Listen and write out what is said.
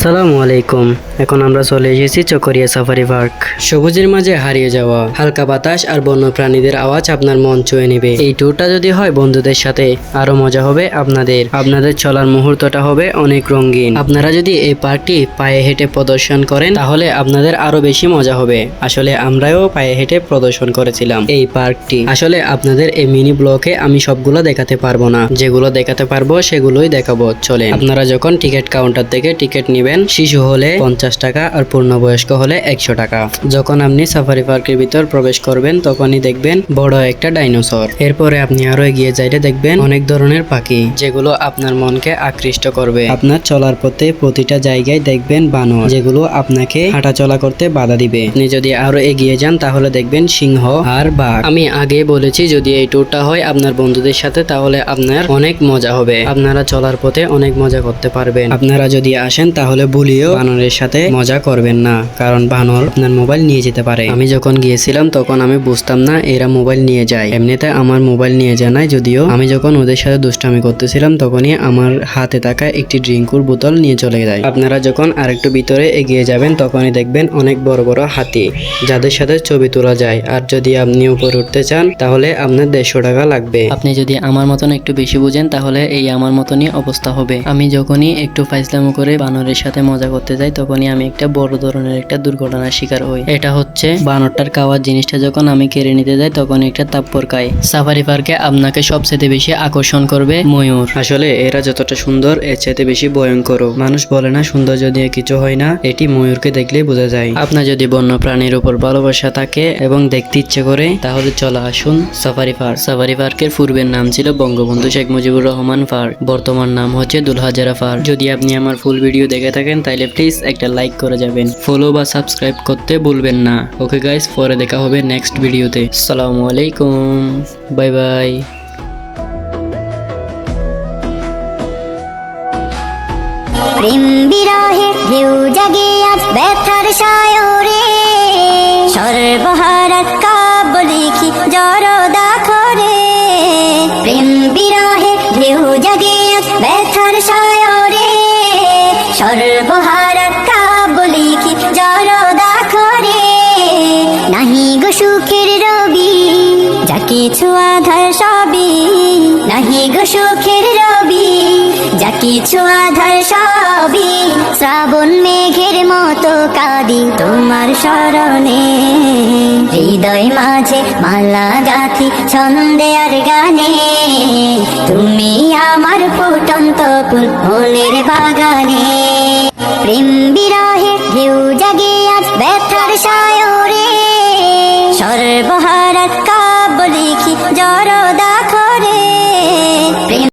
আসসালামু আলাইকুম। এখন আমরা চলে এসেছি চকরিয়া সাফারি পার্ক। সবুজের মাঝে হারিয়ে যাওয়া, হালকা বাতাস আর বন্য প্রাণীদের আওয়াজ আপনার মন ছুঁয়ে নেবে। এই ট্যুরটা যদি হয় বন্ধুদের সাথে, আরো মজা হবে আপনাদের চলার মুহূর্তটা হবে অনেক রঙিন। আপনারা যদি এই পার্কটি পায়ে হেঁটে প্রদর্শন করেন তাহলে আপনাদের আরো বেশি মজা হবে। আসলে আমরাও পায়ে হেঁটে প্রদর্শন করেছিলাম এই পার্কটি। আসলে আপনাদের এই মিনি ব্লকে আমি সবগুলো দেখাতে পারবো না, যেগুলো দেখাতে পারবো সেগুলোই দেখাবো। চলেন, আপনারা যখন টিকিট কাউন্টার থেকে টিকিট নেবেন, শিশু হলে 50 টাকা আর পূর্ণবয়স্ক হলে 100 টাকা। যখন আপনি সাফারি পার্কের ভিতর প্রবেশ করবেন তখনই দেখবেন বড় একটা ডাইনোসর। এরপরে আপনি আরো এগিয়ে যাইলে দেখবেন অনেক ধরনের পাখি, যেগুলো আপনার মনকে আকৃষ্ট করবে। আপনার চলার পথে প্রতিটা জায়গায় দেখবেন বানর, যেগুলো আপনাকে হাঁটাচলা করতে বাধা দিবে। আপনি যদি আরো এগিয়ে যান তাহলে দেখবেন সিংহ আর বাঘ। আমি আগে বলেছি যদি এই ট্যুরটা হয় আপনার বন্ধুদের সাথে তাহলে আপনার অনেক মজা হবে। আপনারা চলার পথে অনেক মজা করতে পারবেন। আপনারা যদি আসেন তাহলে ভুলিও বানরের সাথে মজা করবেন না, কারণ বানর আপনার মোবাইল নিয়ে যেতে পারে। আমি যখন গিয়েছিলাম তখন আমি বুঝতাম না এরা মোবাইল নিয়ে যায়। এমনিতে আমার মোবাইল নিয়ে যায় নাই, যদিও আমি যখন ওদের সাথে দুষ্টামি করতেছিলাম তখনই আমার হাতে থাকা একটি ড্রিঙ্কুর বোতল নিয়ে চলে যায়। আপনারা যখন আরেকটু ভিতরে এগিয়ে যাবেন তখনই দেখবেন অনেক বড় বড় হাতি, যাদের সাথে ছবি তোলা যায়। আর যদি আপনি উপরে উঠতে চান তাহলে আপনার 150 টাকা লাগবে। আপনি যদি আমার মতন একটু বেশি বুঝেন তাহলে এই আমার মতনই অবস্থা হবে। আমি যখনই একটু ফাইজলামো করে বানরের সাথে মজা করতে যাই তখনই আমি একটা বড় ধরনের একটা দুর্ঘটনার শিকার হই। এটা হচ্ছে বানরটার খাওয়ার জিনিসটা যখন আমি কেড়ে নিতে যাই তখন একটা তাপ্পর খাই। সাফারি পার্কে আপনাকে সবচেয়ে বেশি আকর্ষণ করবে ময়ূর। আসলে এরা যতটা সুন্দর এর চাইতে বেশি ভয়ঙ্কর। মানুষ বলে না সৌন্দর্য দিয়ে কিছু হয় না, এটি ময়ূরকে দেখলেই বোঝা যায়। আপনার যদি বন্য প্রাণীর উপর ভালোবাসা থাকে এবং দেখতে ইচ্ছে করে তাহলে চলে আসুন সাফারি পার্ক। সাফারি পার্কের পূর্বের নাম ছিল বঙ্গবন্ধু শেখ মুজিবুর রহমান পার্ক, বর্তমান নাম হচ্ছে দুলহাজারা পার্ক। যদি আপনি আমার ফুল ভিডিও দেখে থাকেন তাহলে প্লিজ একটা লাইক করে যাবেন, ফলো বা সাবস্ক্রাইব করতে ভুলবেন না। ওকে গাইস, পরে দেখা হবে নেক্সট ভিডিওতে। আসসালামু আলাইকুম, বাই বাই। প্রেম বিরহে ঢেউ জাগে আজ ব্যথার সায়রে, সর্বহারা কাব্য লিখি জরদা খরে। প্রেম বিরহে ঢেউ জাগে আজ ব্যথার সায়রে, সর্বহারা কাব্য লিখি জরদা খরে। নাহি গো সুখের রবি যা কিছু আধার সবই, নাহি গো সুখের রবি যা কিছু আধার সবই। শ্রাবণ মেঘের মতো কাঁদি তোমার স্মরণে, হৃদয় মাঝে মালা গাঁথি ছন্দে আর গানে। তুমি আমার ফুটন্ত ফুল মনের বাগানে। প্রেম বিরহে ঢেউ জাগে আজ ব্যথার সায়রে, সর্বহারা কাব্য লিখি জর